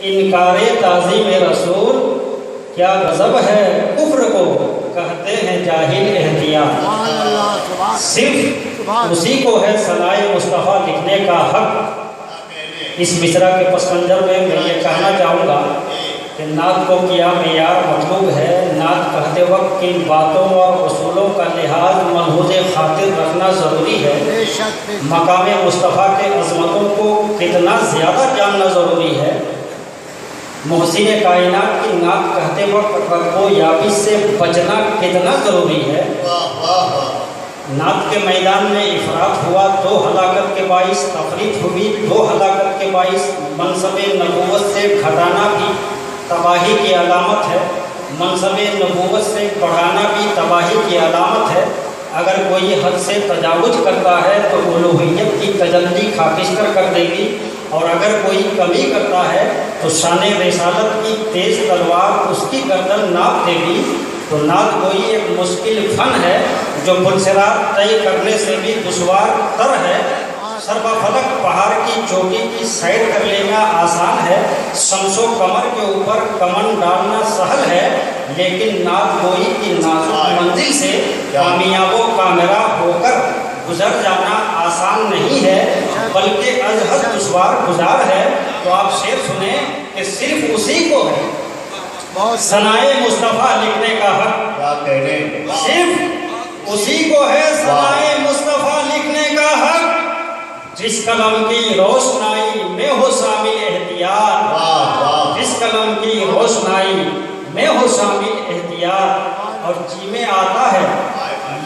انکار تعظیم رسول کیا غضب ہے کفر کو کہتے ہیں جاہل احتیاط، صرف اسی کو ہے ثنائے مصطفیٰ لکھنے کا حق۔ اس مصرع کے پس منظر میں یہ کہنا چاہوں گا کہ نعت کو کیا معیار مطلوب ہے۔ نعت کہتے وقت کن باتوں اور اصولوں کا لحاظ ملحوظ خاطر رکھنا ضروری ہے، مقام مصطفیٰ کے عظمتوں کو کتنا زیادہ جاننا ضروری ہے، محسن کائنات کی نعت کہتے وقت رب و یابس سے بچنا کتنا ضروری ہے۔ نعت کے میدان میں افراط ہوا تو ہلاکت کے باعث، تفریط ہوئی تو ہلاکت کے باعث، منصب نبوت سے گھٹانا بھی تباہی کی علامت ہے، منصب نبوت سے بڑھانا بھی تباہی کی علامت ہے۔ اگر کوئی حد سے تجاوز کرتا ہے تو الوہیت کی تجلی خاکستر کر دے گی، اور اگر کوئی کمی کرتا ہے تو شان رسالت کی تیز تلوار اس کی گردن ناپ دے گی۔ تو نعت گوئی ایک مشکل فن ہے جو پلسرات طے کرنے سے بھی دشوار تر ہے۔ سربا فلک پہاڑ کی چوٹی کی سیر کر لینا آسان ہے، شمس و قمر کے اوپر کمن ڈالنا سہل ہے، لیکن نعت گوئی کی نازک منزل سے کامیاب و کامیاب ہو کر گزر جانا آسان نہیں ہے، بلکہ از حد دشوار گزار ہے۔ تو آپ شعر سنیں کہ صرف اسی کو ہے ثنائے مصطفیٰ لکھنے کا حق، صرف اسی کو ہے ثنائے مصطفیٰ لکھنے کا حق، جس قلم کی روشنائی میں ہو شامل احتیاط، جس قلم کی روشنائی میں ہو شامل احتیاط، اور جی میں آتا ہے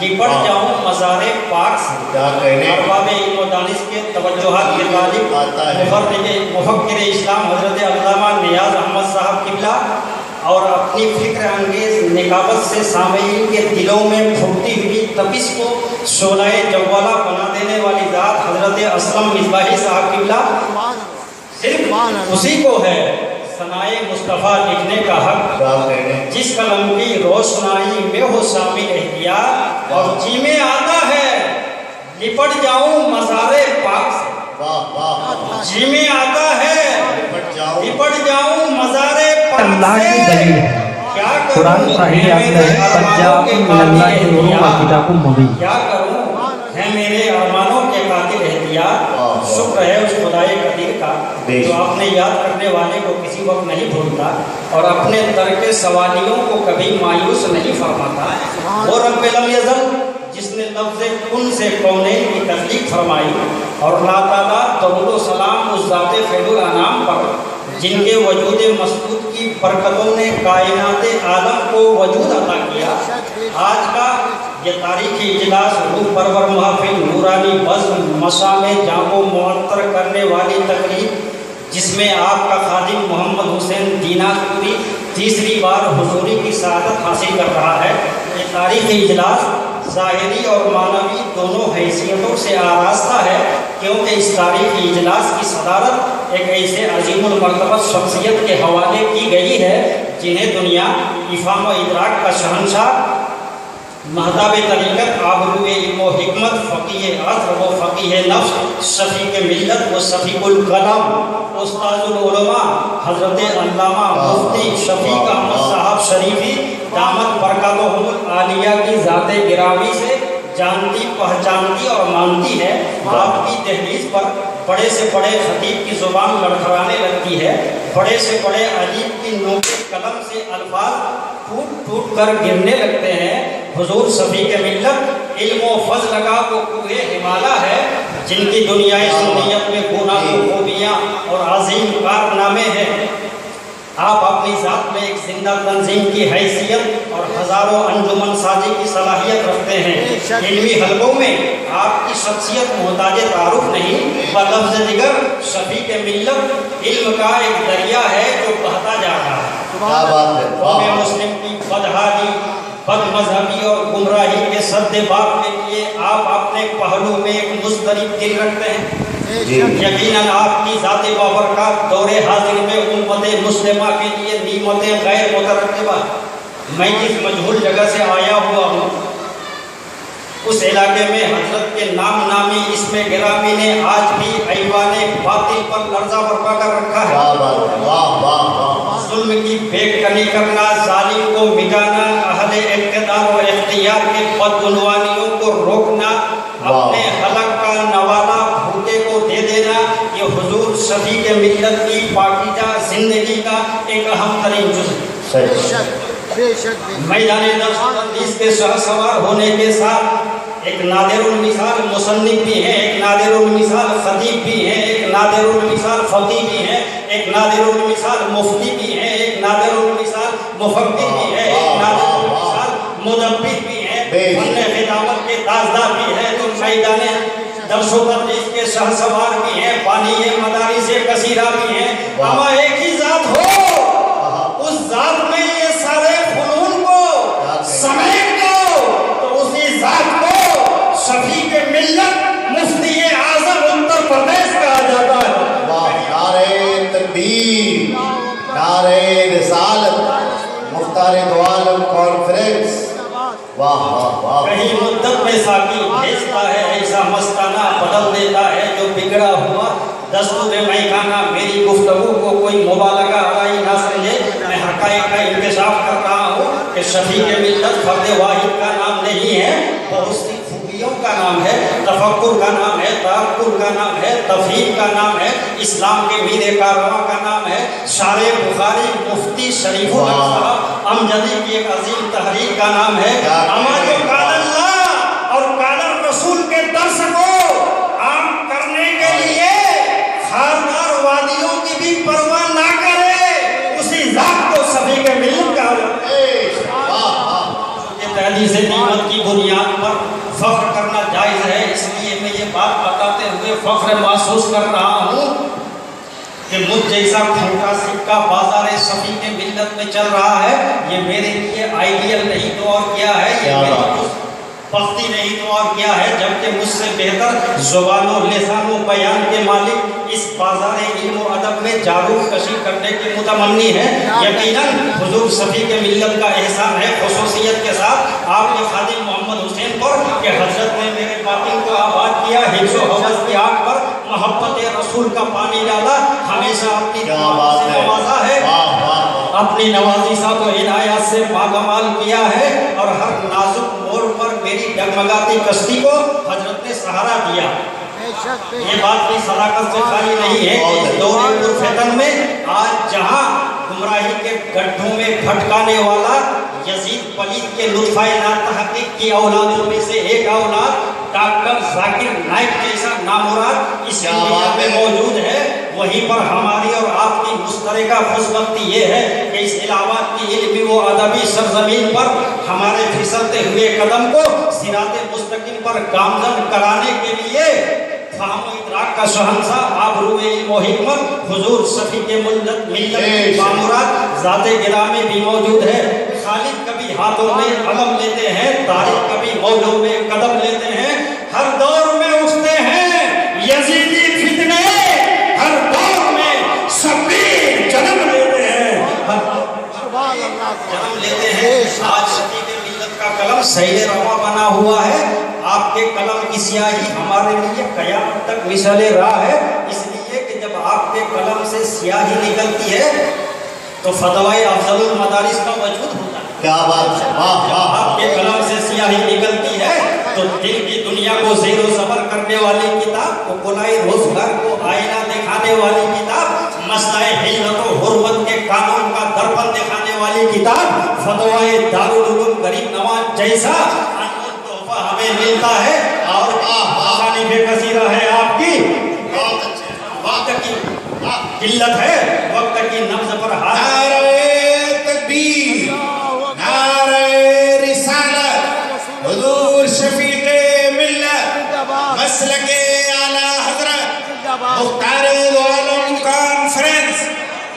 لپٹ جاؤں مزار پاک سے۔ ارباب علم و دانش کے توجہات کے طالب مفکر اسلام حضرت علامہ نیاز احمد صاحب قبلہ اور اپنی فکر انگیز نکابت سے سامعین کے دلوں میں پھوٹتی ہوئی تپش کو شعلہ جوالہ بنا دینے والی ذات حضرت اسلم مصباحی صاحب قبلہ، صرف اسی کو ہے ثنائے مصطفیٰ لکھنے کا حق، جس قلم کی روشنائی میں ہو شامل احتیاط، اور جی میں آتا ہے لپٹ جاؤں مزار پاک سے، جی میں آتا ہے لپٹ جاؤں مزار پاک اللہ کی دلیل ہے۔ قرآن صحیح آتا ہے فَجَّاءَكُم مِّنَ اللَّهِ نُورٌ وَكِتَابٌ مُّبِينٌ۔ کیا کروں ہے میرے ارمانوں کے قاتل احتیاط، شکر ہے اس خدائے قدیر کا جو اپنے یاد کرنے والے کو کسی وقت نہیں بھولتا اور اپنے ترک سوالیوں کو کبھی مایوس نہیں فرماتا۔ وہ رب لم یزل جس نے لفظ کن سے کونین کی تخلیق فرمائی، اور لاتعداد درود و سلام اس ذات خیر الانام پر جن کے وجود مسعود کی برکتوں نے کائنات عالم کو وجود عطا کیا۔ آج کا یہ تاریخی اجلاس روح پرور محفل، نورانی بزم، مشام جاں کو معطر کرنے والی تقریب، جس میں آپ کا خادم محمد حسین دیناز پوری تیسری بار حضوری کی سعادت حاصل کر رہا ہے۔ یہ تاریخی اجلاس ظاہری اور معنوی دونوں حیثیتوں سے آراستہ ہے، کیونکہ اس تاریخی اجلاس کی صدارت ایک ایسے عظیم المرتبہ شخصیت کے حوالے کی گئی ہے جنہیں دنیا افہام و ادراک کا شہنشاہ، مہتاب طریقت، آبرو علم و حکمت، فقیہ عصر و فقیہ نفس، شفیق ملت و شفیق القلم، استاذ العلماء حضرت علامہ مفتی شفیق احمد صاحب شریفی دامت برکاتہم العالیہ کی ذات گرامی سے جانتی، پہچانتی اور مانتی ہے۔ آپ کی دہلیز پر بڑے سے بڑے خطیب کی زبان لڑکھڑانے لگتی ہے، بڑے سے بڑے ادیب کی نوک قلم سے الفاظ ٹوٹ ٹوٹ کر گرنے لگتے ہیں۔ حضور شفیق ملت علم و فضل کا وہ کوہ ہمالیہ ہے جن کی دنیائے سنیت میں گناہ خوبیاں اور عظیم کارنامے ہیں۔ آپ اپنی ذات میں ایک زندہ تنظیم کی حیثیت اور ہزاروں انجمن سازی کی صلاحیت رکھتے ہیں۔ علمی حلقوں میں آپ کی شخصیت محتاج تعارف نہیں، بلفظ دیگر شفیق ملت علم کا ایک دریا ہے جو بہتا جا رہا ہے۔ قوم مسلم کی بدحالی، بد مذہبی اور گمراہی کے سد باب کے لیے آپ اپنے پہلو میں ایک مضطرب دل رکھتے ہیں۔ یقیناً آپ کی ذات بابرکات دور حاضر میں امت مسلمہ کے لیے نعمتیں غیر مترتبہ۔ میں جس مجہول جگہ سے آیا ہوا ہوں اس علاقے میں حضرت کے نام نامی اسم گرامی نے آج بھی ایوان باطل پر لرزہ برپا کر رکھا ہے۔ ظلم کی بے کنی کرنا، ظالم کو مٹانا، اہل اقتدار و اختیار کے بدعنوانیوں کو روکنا، اپنے حلق کا نوالا بھوکے کو دے دینا، یہ حضور شفیع ملت کی پاکیزہ زندگی کا ایک اہم ترین جز ہے۔ میدان درس کے شہسوار ہونے کے ساتھ ایک نادر المثال مصنف بھی ہیں، ایک نادر المثال خطیب بھی ہیں، ایک نادر المثال فقیہ بھی ہیں، ایک نادر المثال مفتی بھی ہیں، ایک نادر المثال مفکر بھی ہیں، ایک نادر المثال مدبر بھی ہیں، فن خطابت کے تاجدار بھی ہیں، تو میدان درس و تدریس کے شہسوار بھی ہیں، بانی مدارس کثیرہ بھی ہیں۔ اما ایک ہی ذات ہو، اس ذات میں یہ سارے فنون کو سمیٹ دو، تو اسی ذات کو شفیع ملت مفتی اعظم اتر پردیش کہا جاتا ہے۔ نعرہ تکبیر، نعرہ رسالت، مختار دو عالم کانفرنس۔ کہیں مدت میں ساقی بھیجتا ہے، ایسا مستانہ بدل دیتا ہے جو بگڑا ہوا دستور میخانہ۔ میری گفتگو کو کوئی مبالغہ آرائی نہ سمجھے، میں حقائق کا انکشاف کر رہا ہوں کہ شفیع ملت فرد واحد کا نام نہیں ہے، بہت سی خوبیوں کا نام ہے، تفکر کا نام ہے، تحقر کا نام ہے، تفہیم کا نام ہے، اسلام کے میر کارواں کا نام ہے، شارع بخاری مفتی شریف الحق صاحب امجدی کی ایک عظیم تحریک کا نام ہے۔ اما جو قال اللہ اور قال الرسول کے درس کو عام کرنے کے لیے خاردار وادیوں کی بھی پرواہ نہ کرے، اسی ذات کو شفیع ملت کہا جاتا ہے۔ یہ تحدیث نعمت کی بنیاد پر فخر کرنا جائز ہے، اس لیے میں یہ بات بتاتے ہوئے فخر محسوس کر رہا ہوں کہ مجھ جیسا کھوٹا سکہ بازار شفیع ملت میں چل رہا ہے، یہ میرے لیے آئیڈیل نہیں تو اور کیا ہے، یہ میری پختی نہیں تو اور کیا ہے، جبکہ مجھ سے بہتر زبان و لسان و بیان کے مالک اس بازار علم و ادب میں جاروب کشی کرنے کے متمنی ہیں۔ یقیناً حضور شفیع ملت کا احسان ہے خصوصیت کے ساتھ آپ کے خادم محمد حسین پر کہ حضرت نے میرے باطن کو آباد کیا، حفظ و حفظ کی آگ پر محبت رسول کا پانی ڈالا، ہمیشہ اپنی نوازا ہے، اپنی نوازشات و عنایات سے باکمال کیا ہے، اور ہر نازک موڑ پر میری ڈگمگاتی کشتی کو حضرت نے سہارا دیا۔ یہ بات کی صداقت سے خالی نہیں ہے کہ اس دور پرفتن میں آج جہاں گمراہی کے گڈھوں میں بھٹکانے والا یزید پلید کے لطفہ ناتحقیق کی اولادوں میں سے ایک اولاد ڈاکٹر ذاکر نائک جیسا نامراد اس دنیا میں موجود ہے، وہیں پر ہماری اور آپ کی مشترکہ خوشبختی یہ ہے کہ اس الہ آباد کی علمی و ادبی سرزمین پر ہمارے پھسلتے ہوئے قدم کو صراط مستقیم پر گامزن کرانے کے لیے فہم و ادراک کا شہنشاہ آبرو علم و حکمت حضور شفیع ملت کی بامراد ذات گرامی بھی موجود ہے۔ خالد کبھی ہاتھوں میں علم لیتے ہیں، تاریخ کبھی موجوں میں قدم لیتے ہیں، ہر دور میں اٹھتے ہیں یزیدی فتنے، ہر دور میں شبیر جنم لیتے ہیں، جنم لیتے ہیں۔ آج شفیع ملت کا قلم سیل روا بنا ہوا ہے، آپ کے قلم کی سیاہی ہمارے لیے قیامت تک مثال راہ ہے، اس لیے کہ جب آپ کے قلم سے سیاہی نکلتی ہے تو فتوائے افضل المدارس کا وجود ہوتا ہے۔ کیا بات ہے، واہ واہ۔ آپ کے قلم سے سیاہی نکلتی ہے تو دل کی دنیا کو زیر و زبر کرنے والی کتاب، کو بلائے روزگار کو آئینہ دکھانے والی کتاب، مسئلہ حلت و حرمت کے قانون کا درپن دکھانے والی کتاب، فتوائے دارالعلوم غریب نواز جیسا انمول تحفہ ہمیں ملتا ہے، اور آسانی بے کثیرہ ہے آپ کی، وقت کی قلت ہے، وقت کی نبض پر ہاتھ۔ نعرہ تکبیر، نعرہ رسالت، حضور شفیع ملت، مسلک اعلیٰ حضرت مختار دو عالم کانفرنس،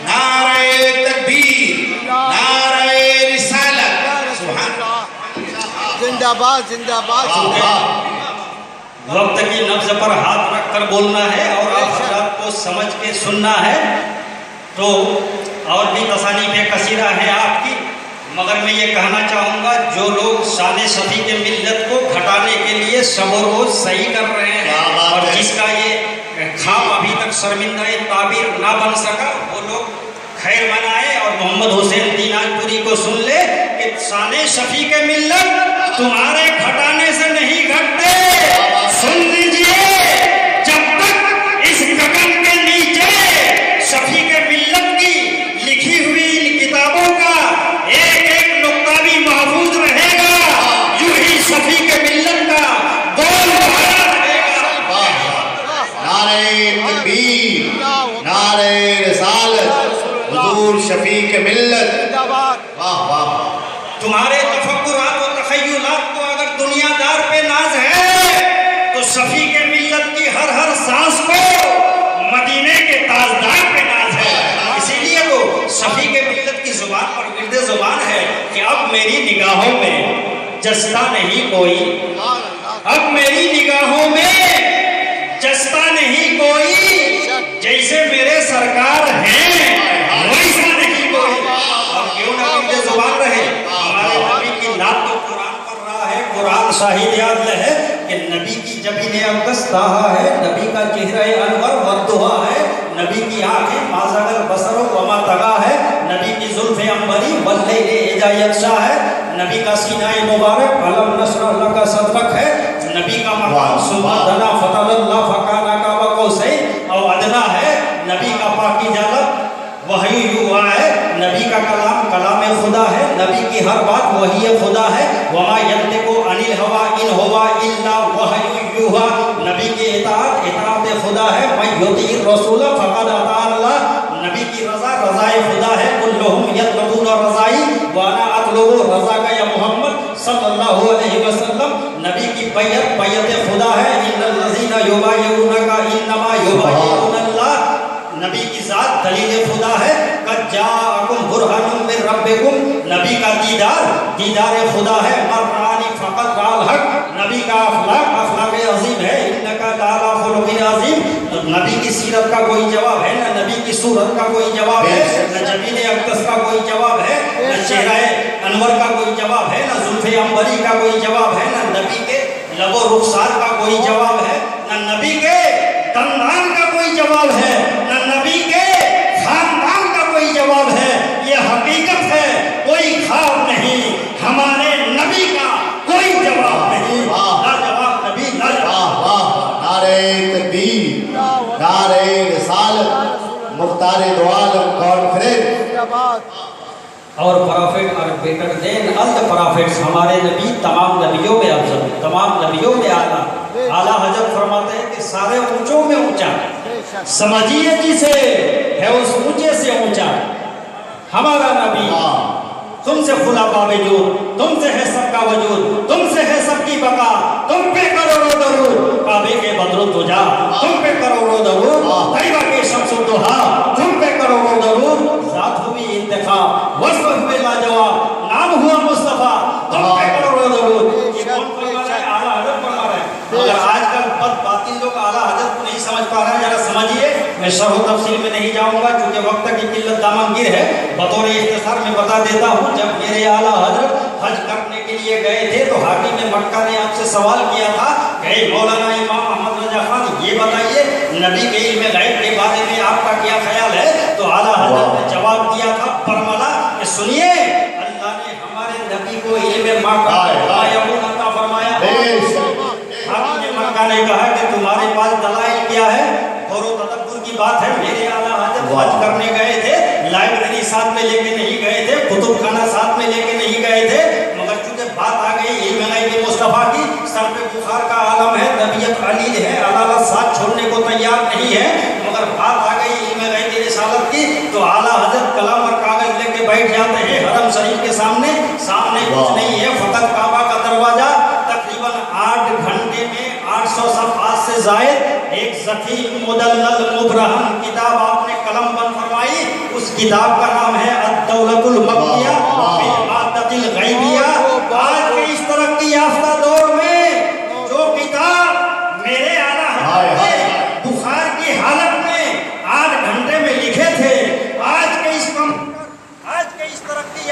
نعرہ تکبیر، نعرہ رسالت، سبحان زندہ باد، زندہ باد۔ وقت کی نبض پر ہاتھ رکھ کر بولنا ہے اور آپ حضرات کو سمجھ کے سننا ہے، تو اور بھی تصانیف کثیرہ ہیں آپ کی، مگر میں یہ کہنا چاہوں گا جو لوگ شان شفیع کے ملت کو گھٹانے کے لیے شب و روز صحیح کر رہے ہیں اور جس کا یہ خواب ابھی تک شرمندہ تعبیر نہ بن سکا وہ لوگ خیر منائے اور محمد حسین دینان پوری کو سن لے کہ شان شفیع کے ملت تمہارے گھٹانے سے نہیں گھٹتے. سن لیجئے جب تک اس گگن کے نیچے شفیع کے ملت کی لکھی ہوئی ان کتابوں کا ایک ایک نقطہ بھی محفوظ رہے گا یوں ہی شفیع کے ملت کا بول بھرا رہے گا. نعرہ تکبیر، نعرہ رسالت، حضور شفیع کے ملت. واہ واہ. تمہارے تفکرات و تخیلات کو اگر دنیا دار پہ ناز ہے تو شفیع کے ملت کی ہر ہر سانس کو مدینے کے تاجدار پہ ناز ہے. اسی لیے تو شفیع کے ملت کی زبان پر گرد زبان ہے کہ اب میری نگاہوں میں جستا نہیں کوئی، اب میری نگاہوں میں جستا نہیں کوئی، جیسے میرے سرکار ہیں ویسا نہیں کوئی. اور کیوں نہ گرد زبان رہے، ہمارے نبی کی نعت تو قرآن پڑھ رہا ہے، قرآن شاہد یاد ہے کہ نبی کی جبین اقدس تاہا ہے، نبی کا چہرہ انور وردہا ہے، نبی کی آنکھیں ما زاغ البصر وما طغی ہے، نبی کی زلف عنبری واللیل اذا یغشی ہے، نبی کا سینہ مبارک الم نشرح لک صدرک ہے، نبی کا مقام ثم دنا فتدلی فکان قاب قوسین او ادنی ہے، نبی کا پاکیزہ لب وحی یوحا ہے، نبی کا کلام کلام خدا ہے، نبی کی ہر بات وحی خدا ہے. وما ینطق عن الہوی ان هو الا وحی یوحا، نبی کی اطاعت اطاعت خدا ہے. من یطیع الرسول فقد اطاع اللہ، نبی کی رضا رضائے خدا ہے. کلہم یطلبون رضائی وانا اطلب رضاک یا محمد صلی اللہ علیہ وسلم، نبی کی بیعت بیعت خدا ہے. ان الذین یبایعونک انما یبایعون اللہ، نبی کی ذات دلیل خدا ہے. قد جاءکم برہان من ربکم، نبی کا دیدار دیدار خدا ہے. من رآنی فقد رأى الحق، نبی کا اخلاق اخلاق عظیم ہے. انک لعلی خلق عظیم، نبی کی سیرت کا کوئی جواب ہے نہ نبی کی صورت کا کوئی جواب ہے، نہ جبین اقدس کا کوئی جواب ہے، نہ چہرہ انور کا کوئی جواب ہے، نہ زلف عنبری کا کوئی جواب ہے، نہ نبی کے لب و رخسار کا کوئی جواب ہے، نہ نبی کے دندان کا کوئی جواب ہے، نہ نبی کے خاندان کا کوئی جواب ہے. یہ حقیقت ہے، کوئی خواب نہیں. ہمارے نبی کا کوئی جواب نہیں. لا جواب نبی لا جواب. نعرہ تکبیر، نعرہ رسالت، مختار دو عالم کانفرنس. اور پرافٹ اور بیٹر دین الد پرافٹس، ہمارے نبی تمام نبیوں میں افضل، تمام نبیوں میں اعلیٰ. اعلیٰ حضرت فرماتے ہیں کہ سارے اونچوں میں اونچا، سمجھیے جسے ہے اس اونچے سے اونچا ہمارا نبی. تم سے خلا باوجود، تم سے ہے سب کا وجود، تم سے ہے سب کی بقا، تم پہ کروڑوں درود. کعبے کے بدر الدجا تم پہ کروڑوں درود، طیبہ کے شمس الضحیٰ تم پہ کروڑوں درود. ذات ہوئی انتخاب، وصف ہوئے لاجواب، نام ہوا مصطفیٰ تم پہ کروڑوں درود. یہ کون فرما رہا ہے؟ اعلیٰ حضرت فرما رہا ہے. اگر آج کل بد باطل لوگ اعلیٰ حضرت کو نہیں سمجھ پا رہے ہیں، ذرا سمجھیے. میں شرح و تفصیل میں نہیں جاؤں گا کیونکہ وقت کی قلت دامنگیر ہے. بطور اختصار میں بتا دیتا ہوں، جب میرے اعلیٰ حضرت حج کرنے کے لیے گئے تھے تو حاکم مکہ نے آپ سے سوال کیا تھا کہ مولانا امام احمد رضا خان یہ بتائیے نبی کے علم غیب کے بارے میں آپ کا کیا خیال ہے؟ تو اعلیٰ حضرت نے جواب دیا تھا برملا کہ سنیے، اللہ نے ہمارے نبی کو علم ما یکون عطا فرمایا. حاکم مکہ نے کہا کہ تمہارے پاس دلائل کیا ہے؟ غور و تدبر کی بات ہے. میرے اعلیٰ حضرت حج کرنے گئے تھے، لائبریری ساتھ میں لے کے نہیں گئے تھے، کتب خانہ ساتھ میں لے کے نہیں گئے تھے، مگر چونکہ بات آ گئی علم غیب مصطفیٰ کی، سر پہ بخار کا عالم ہے، طبیعت علیل ہے، عدالت ساتھ چھوڑنے کو تیار نہیں ہے، مگر بات آ گئی علم غیب رسالت کی تو اعلیٰ حضرت قلم اور کاغذ لے کے بیٹھ جاتے ہیں حرم شریف کے سامنے. سامنے کچھ نہیں ہے، فقط کعبہ کا دروازہ. تقریباً 8 گھنٹے میں 800 صفحات سے زائد ایک ذخیر مدلل مبرہن کتاب آپ نے قلم بند فرمائی. اس کتاب کا نام ہے الدولۃ المکیہ بالمادۃ الغیبیہ. آج کے اس ترقی یافتہ دور میں جو کتاب میرے اعلیٰ حضرت نے بخار کی حالت میں 8 گھنٹے میں لکھے تھے، آج کے اس ترقی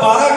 12